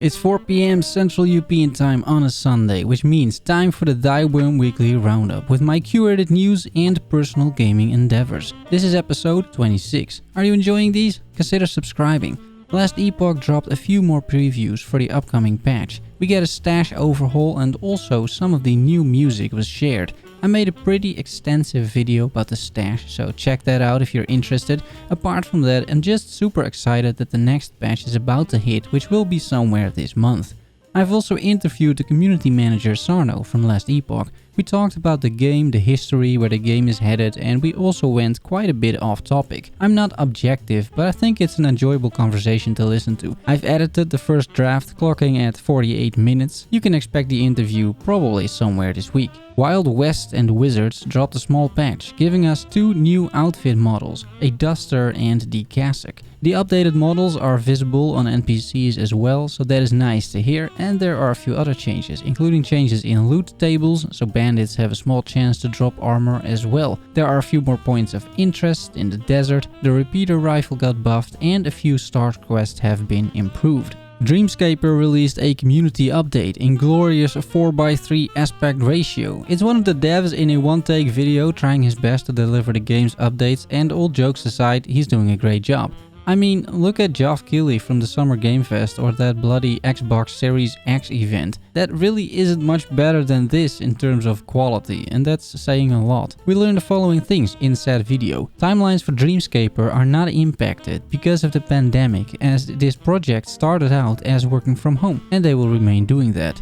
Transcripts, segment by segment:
It's 4 PM Central European Time on a Sunday, which means time for the Thyworm Weekly Roundup with my curated news and personal gaming endeavors. This is episode 26. Are you enjoying these? Consider subscribing. Last Epoch dropped a few more previews for the upcoming patch. We get a stash overhaul and also some of the new music was shared. I made a pretty extensive video about the stash, so check that out if you're interested. Apart from that, I'm just super excited that the next patch is about to hit, which will be somewhere this month. I've also interviewed the community manager Sarno from last Epoch. We talked about the game, the history, where the game is headed, and we also went quite a bit off topic. I'm not objective, but I think it's an enjoyable conversation to listen to. I've edited the first draft, clocking at 48 minutes. You can expect the interview probably somewhere this week. Wild West and Wizards dropped a small patch, giving us 2 new outfit models, a duster and the cassock. The updated models are visible on NPCs as well, so that is nice to hear, and there are a few other changes, including changes in loot tables, so bandits have a small chance to drop armor as well. There are a few more points of interest in the desert, the repeater rifle got buffed, and a few start quests have been improved. Dreamscaper released a community update in glorious 4:3 aspect ratio. It's one of the devs in a one-take video trying his best to deliver the game's updates, and all jokes aside, he's doing a great job. I mean, look at Geoff Keighley from the Summer Game Fest or that bloody Xbox Series X event. That really isn't much better than this in terms of quality, and that's saying a lot. We learned the following things in said video. Timelines for Dreamscaper are not impacted because of the pandemic, as this project started out as working from home, and they will remain doing that.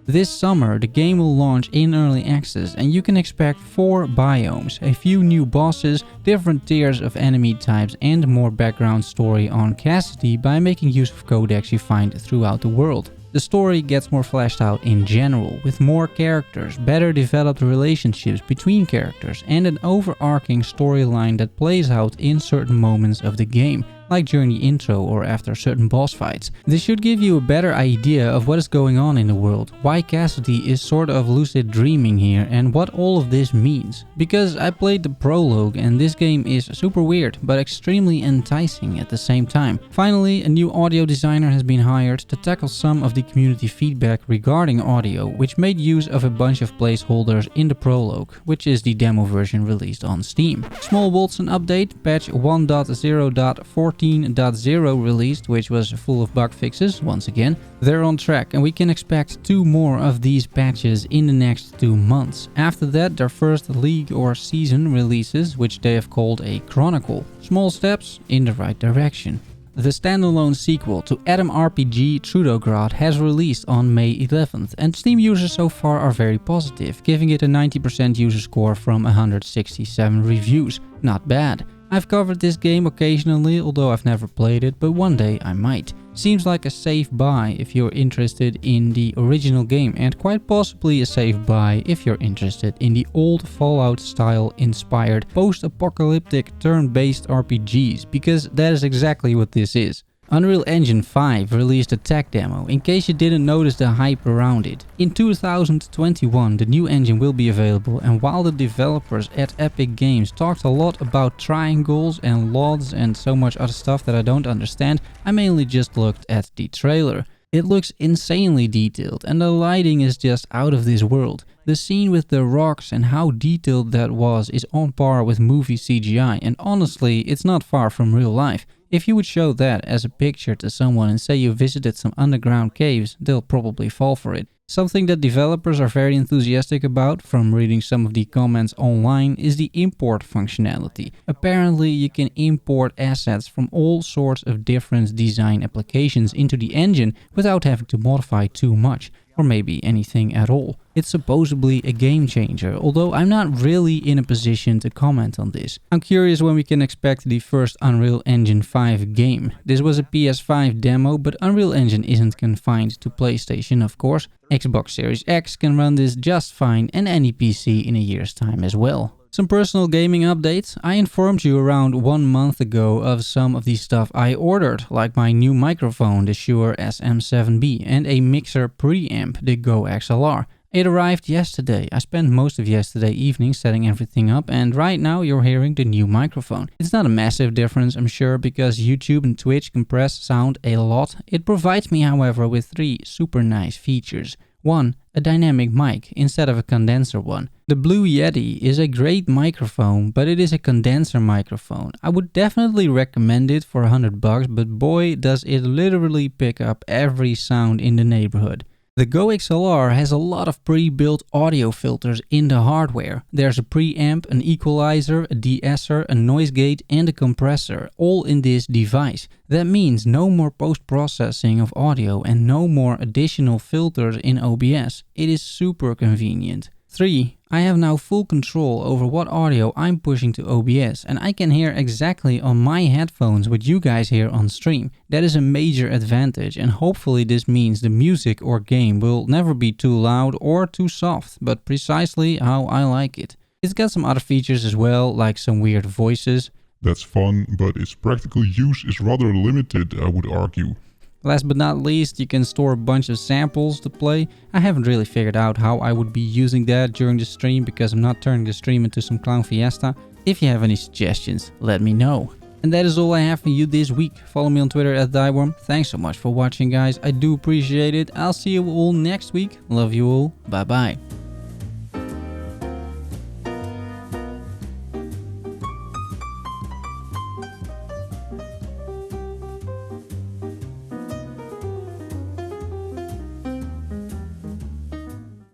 This summer, the game will launch in early access and you can expect 4 biomes, a few new bosses, different tiers of enemy types and more background story on Cassidy by making use of codex you find throughout the world. The story gets more fleshed out in general, with more characters, better developed relationships between characters, and an overarching storyline that plays out in certain moments of the game, like during the intro or after certain boss fights. This should give you a better idea of what is going on in the world, why Cassidy is sort of lucid dreaming here, and what all of this means. Because I played the prologue and this game is super weird, but extremely enticing at the same time. Finally, a new audio designer has been hired to tackle some of the community feedback regarding audio, which made use of a bunch of placeholders in the prologue, which is the demo version released on Steam. Small Wolcen update, patch 1.0.14.0 released, which was full of bug fixes once again. They're on track and we can expect 2 more of these patches in the next 2 months. After that, their first league or season releases, which they have called a Chronicle. Small steps in the right direction. The standalone sequel to ARPG Trudograd has released on May 11th, and Steam users so far are very positive, giving it a 90% user score from 167 reviews. Not bad. I've covered this game occasionally, although I've never played it, but one day I might. Seems like a safe buy if you're interested in the original game, and quite possibly a safe buy if you're interested in the old Fallout style inspired post-apocalyptic turn-based RPGs, because that is exactly what this is. Unreal Engine 5 released a tech demo, in case you didn't notice the hype around it. In 2021 the new engine will be available, and while the developers at Epic Games talked a lot about triangles and LODs and so much other stuff that I don't understand, I mainly just looked at the trailer. It looks insanely detailed and the lighting is just out of this world. The scene with the rocks and how detailed that was is on par with movie CGI, and honestly it's not far from real life. If you would show that as a picture to someone and say you visited some underground caves, they'll probably fall for it. Something that developers are very enthusiastic about, from reading some of the comments online, is the import functionality. Apparently you can import assets from all sorts of different design applications into the engine without having to modify too much, or maybe anything at all. It's supposedly a game changer, although I'm not really in a position to comment on this. I'm curious when we can expect the first Unreal Engine 5 game. This was a PS5 demo, but Unreal Engine isn't confined to PlayStation, of course. Xbox Series X can run this just fine, and any PC in a year's time as well. Some personal gaming updates. I informed you around 1 month ago of some of the stuff I ordered, like my new microphone, the Shure SM7B, and a mixer preamp, the Go XLR. It arrived yesterday. I spent most of yesterday evening setting everything up, and right now you're hearing the new microphone. It's not a massive difference, I'm sure, because YouTube and Twitch compress sound a lot. It provides me, however, with 3 super nice features. 1. A dynamic mic instead of a condenser one. The Blue Yeti is a great microphone, but it is a condenser microphone. I would definitely recommend it for $100, but boy does it literally pick up every sound in the neighborhood. The Go XLR has a lot of pre-built audio filters in the hardware. There's a preamp, an equalizer, a de-esser, a noise gate and a compressor, all in this device. That means no more post-processing of audio and no more additional filters in OBS. It is super convenient. 3. I have now full control over what audio I'm pushing to OBS, and I can hear exactly on my headphones what you guys hear on stream. That is a major advantage, and hopefully this means the music or game will never be too loud or too soft, but precisely how I like it. It's got some other features as well, like some weird voices. That's fun, but its practical use is rather limited, I would argue. Last but not least, you can store a bunch of samples to play. I haven't really figured out how I would be using that during the stream because I'm not turning the stream into some clown fiesta. If you have any suggestions, let me know. And that is all I have for you this week. Follow me on Twitter at Thyworm. Thanks so much for watching, guys. I do appreciate it. I'll see you all next week. Love you all. Bye bye.